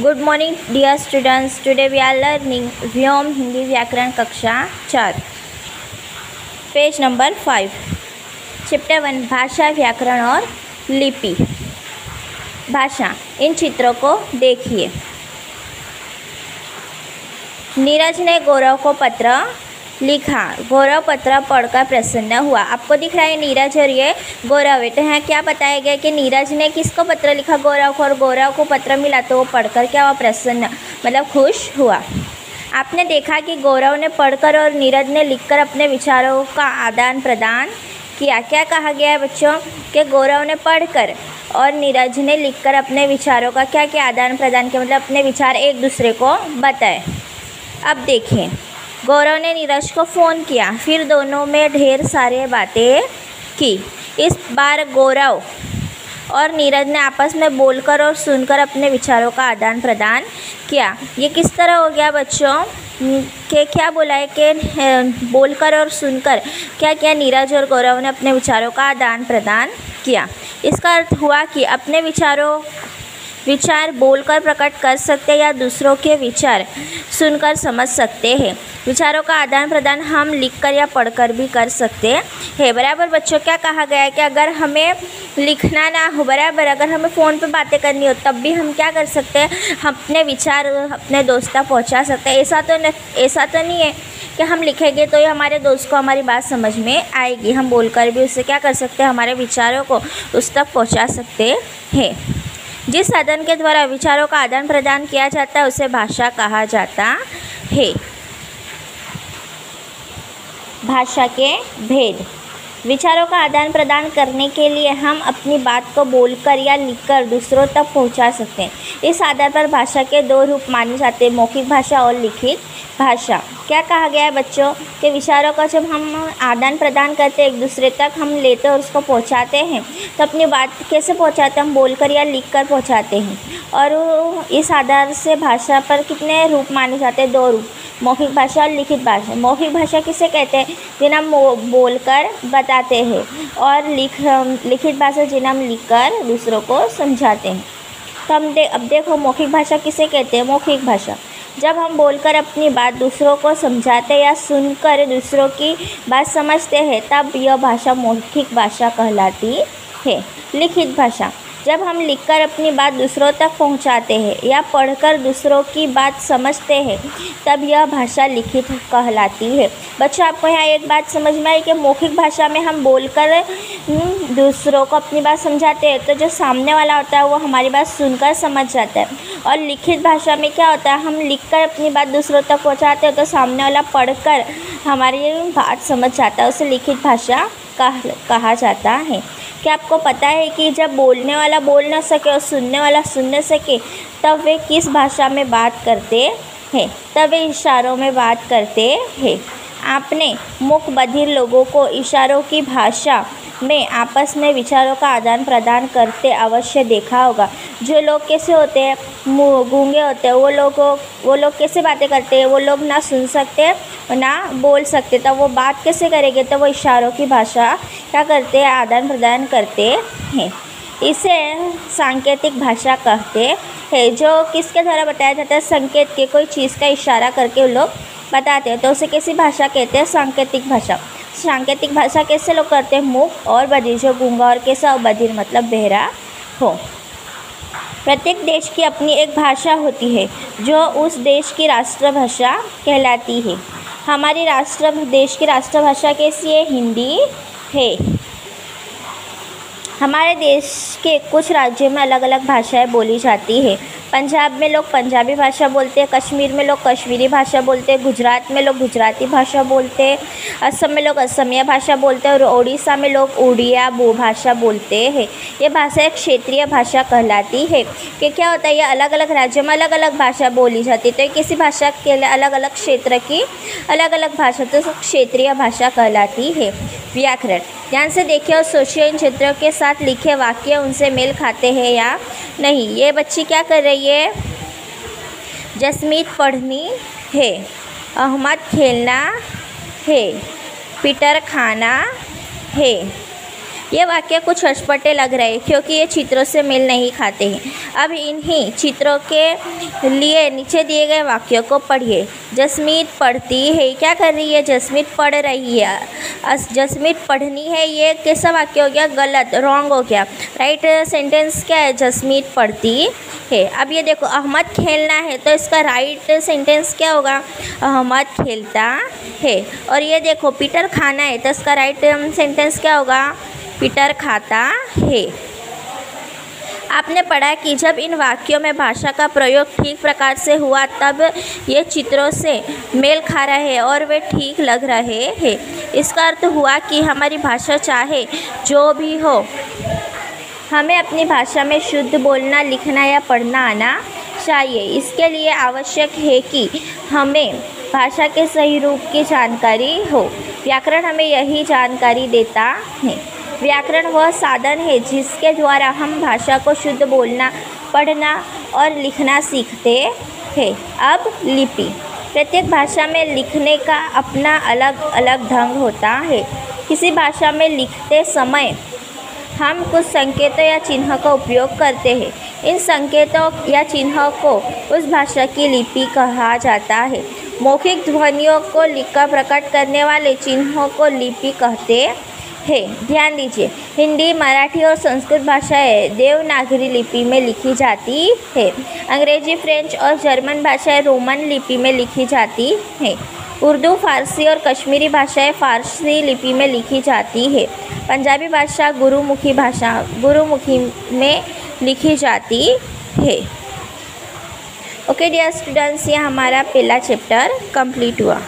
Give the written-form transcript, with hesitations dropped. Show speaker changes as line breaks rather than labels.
Good morning dear students, today we are learning Vyom Hindi व्याकरण कक्षा 4, page number 5, chapter 1 भाषा, व्याकरण और लिपि। भाषा। इन चित्रों को देखिए। नीरज ने गौरव को पत्र लिखा। गौरव पत्र पढ़कर प्रसन्न हुआ। आपको दिख रहा है नीरज और ये गौरव है। तो यहाँ क्या बताया गया कि नीरज ने किसको पत्र लिखा? गौरव को, और गौरव को पत्र मिला तो वो पढ़कर क्या हुआ? प्रसन्न, मतलब खुश हुआ। आपने देखा कि गौरव ने पढ़कर और नीरज ने लिखकर अपने विचारों का आदान प्रदान किया। क्या कहा गया है बच्चों? कि गौरव ने पढ़कर और नीरज ने लिखकर अपने विचारों का क्या क्या आदान प्रदान किया, मतलब अपने विचार एक दूसरे को बताए। अब देखें, गौरव ने नीरज को फ़ोन किया, फिर दोनों में ढेर सारी बातें की। इस बार गौरव और नीरज ने आपस में बोलकर और सुनकर अपने विचारों का आदान प्रदान किया। ये किस तरह हो गया बच्चों? कि क्या बोला है कि बोलकर और सुनकर क्या क्या नीरज और गौरव ने अपने विचारों का आदान प्रदान किया। इसका अर्थ हुआ कि अपने विचार बोलकर प्रकट कर सकते या दूसरों के विचार सुनकर समझ सकते हैं। विचारों का आदान प्रदान हम लिखकर या पढ़कर भी कर सकते हैं। बराबर बच्चों, क्या कहा गया है कि अगर हमें लिखना ना हो, बराबर अगर हमें फ़ोन पे बातें करनी हो, तब भी हम क्या कर सकते हैं? हम अपने विचार अपने दोस्त तक पहुँचा सकते हैं। ऐसा तो नहीं है कि हम लिखेंगे तो ये हमारे दोस्त को हमारी बात समझ में आएगी। हम बोलकर भी उससे क्या कर सकते हैं? हमारे विचारों को उस तक पहुँचा सकते हैं। जिस साधन के द्वारा विचारों का आदान प्रदान किया जाता है उसे भाषा कहा जाता है। भाषा के भेद। विचारों का आदान प्रदान करने के लिए हम अपनी बात को बोलकर या लिखकर दूसरों तक पहुंचा सकते हैं। इस आधार पर भाषा के दो रूप माने जाते हैं, मौखिक भाषा और लिखित भाषा। क्या कहा गया है बच्चों? कि विचारों का जब हम आदान प्रदान करते हैं, एक दूसरे तक हम लेते और उसको पहुंचाते हैं, तो अपनी बात कैसे पहुंचाते हैं? हम बोलकर या लिखकर पहुंचाते हैं। और इस आधार से भाषा पर कितने रूप माने जाते हैं? दो रूप, मौखिक भाषा और लिखित भाषा। मौखिक भाषा किसे कहते हैं? जिन्हें हम बोलकर बताते हैं, और लिखित भाषा जिन्हें हम लिखकर दूसरों को समझाते हैं। तो अब देखो, मौखिक भाषा किसे कहते हैं? मौखिक भाषा जब हम बोलकर अपनी बात दूसरों को समझाते या सुनकर दूसरों की बात समझते हैं, तब यह भाषा मौखिक भाषा कहलाती है। लिखित भाषा जब हम लिखकर अपनी बात दूसरों तक पहुंचाते हैं या पढ़कर दूसरों की बात समझते हैं, तब यह भाषा लिखित कहलाती है। बच्चों, आपको यहाँ एक बात समझ में आई कि मौखिक भाषा में हम बोलकर दूसरों को अपनी बात समझाते हैं, तो जो सामने वाला होता है वो हमारी बात सुनकर समझ जाता है। और लिखित भाषा में क्या होता है? हम लिखकर अपनी बात दूसरों तक पहुँचाते हैं, तो सामने वाला पढ़कर हमारी बात समझ जाता है, उसे लिखित भाषा कहा जाता है। क्या आपको पता है कि जब बोलने वाला बोल ना सके और सुनने वाला सुन न सके, तब वे किस भाषा में बात करते हैं? तब वे इशारों में बात करते हैं। आपने मूक बधिर लोगों को इशारों की भाषा में आपस में विचारों का आदान प्रदान करते अवश्य देखा होगा। जो लोग कैसे होते हैं? गूंगे होते हैं। वो लोग कैसे बातें करते हैं? वो लोग ना सुन सकते ना बोल सकते, तो वो बात कैसे करेंगे? तो वो इशारों की भाषा क्या करते हैं? आदान प्रदान करते हैं। इसे सांकेतिक भाषा कहते हैं। जो किसके द्वारा बताया जाता है? संकेत के, कोई चीज़ का इशारा करके वो लोग बताते हैं, तो उसे कैसी भाषा कहते हैं? सांकेतिक भाषा। सांकेतिक भाषा कैसे लोग करते हैं? मूक और बधिर, जो गूंगा और कैसा? बधिर मतलब बहरा हो। प्रत्येक देश की अपनी एक भाषा होती है जो उस देश की राष्ट्रभाषा कहलाती है। हमारी देश की राष्ट्रभाषा कैसी है? हिंदी है। हमारे देश के कुछ राज्यों में अलग अलग भाषाएं बोली जाती है। पंजाब में लोग पंजाबी भाषा बोलते हैं, कश्मीर में लोग कश्मीरी भाषा बोलते हैं, गुजरात में लोग गुजराती भाषा बोलते हैं, असम में लोग असमिया भाषा बोलते हैं, और उड़ीसा में लोग उड़िया भाषा बोलते हैं। ये भाषा एक क्षेत्रीय भाषा कहलाती है। कि क्या होता है? ये अलग अलग राज्यों में अलग अलग भाषा बोली जाती है, तो किसी भाषा के लिए अलग अलग क्षेत्र की अलग अलग भाषा, तो क्षेत्रीय भाषा कहलाती है। व्याकरण। ध्यान से देखिए और सोचिए, इन क्षेत्रों के साथ लिखे वाक्य उनसे मेल खाते हैं या नहीं। ये बच्ची क्या कर रही है? जसमीत पढ़नी है, अहमद खेलना है, पीटर खाना है। ये वाक्य कुछ अटपटे लग रहे हैं क्योंकि ये चित्रों से मेल नहीं खाते हैं। अब इन्हीं चित्रों के लिए नीचे दिए गए वाक्यों को पढ़िए। जसमीत पढ़ती है, क्या कर रही है? जसमीत पढ़ रही है। जसमीत पढ़नी है, ये कैसा वाक्य हो गया? गलत, रॉन्ग हो गया। राइट सेंटेंस क्या है? जसमीत पढ़ती है। अब ये देखो, अहमद खेलना है, तो इसका राइट सेंटेंस क्या होगा? अहमद खेलता है। और ये देखो, पीटर खाना है, तो इसका राइट सेंटेंस क्या होगा? पीटर खाता है। आपने पढ़ा कि जब इन वाक्यों में भाषा का प्रयोग ठीक प्रकार से हुआ तब ये चित्रों से मेल खा रहे हैं और वे ठीक लग रहे हैं। इसका अर्थ हुआ कि हमारी भाषा चाहे जो भी हो, हमें अपनी भाषा में शुद्ध बोलना, लिखना या पढ़ना आना चाहिए। इसके लिए आवश्यक है कि हमें भाषा के सही रूप की जानकारी हो। व्याकरण हमें यही जानकारी देता है। व्याकरण वह साधन है जिसके द्वारा हम भाषा को शुद्ध बोलना, पढ़ना और लिखना सीखते हैं। अब लिपि। प्रत्येक भाषा में लिखने का अपना अलग अलग ढंग होता है। किसी भाषा में लिखते समय हम कुछ संकेतों या चिन्ह का उपयोग करते हैं। इन संकेतों या चिन्हों को उस भाषा की लिपि कहा जाता है। मौखिक ध्वनियों को लिखकर प्रकट करने वाले चिन्हों को लिपि कहते हैं। ध्यान दीजिए, हिंदी, मराठी और संस्कृत भाषाएं देवनागरी लिपि में लिखी जाती है। अंग्रेजी, फ्रेंच और जर्मन भाषाएं रोमन लिपि में लिखी जाती हैं। उर्दू, फारसी और कश्मीरी भाषाएं फारसी लिपि में लिखी जाती है। पंजाबी भाषा गुरुमुखी में लिखी जाती है। ओके डियर स्टूडेंट्स, ये हमारा पहला चैप्टर कंप्लीट हुआ।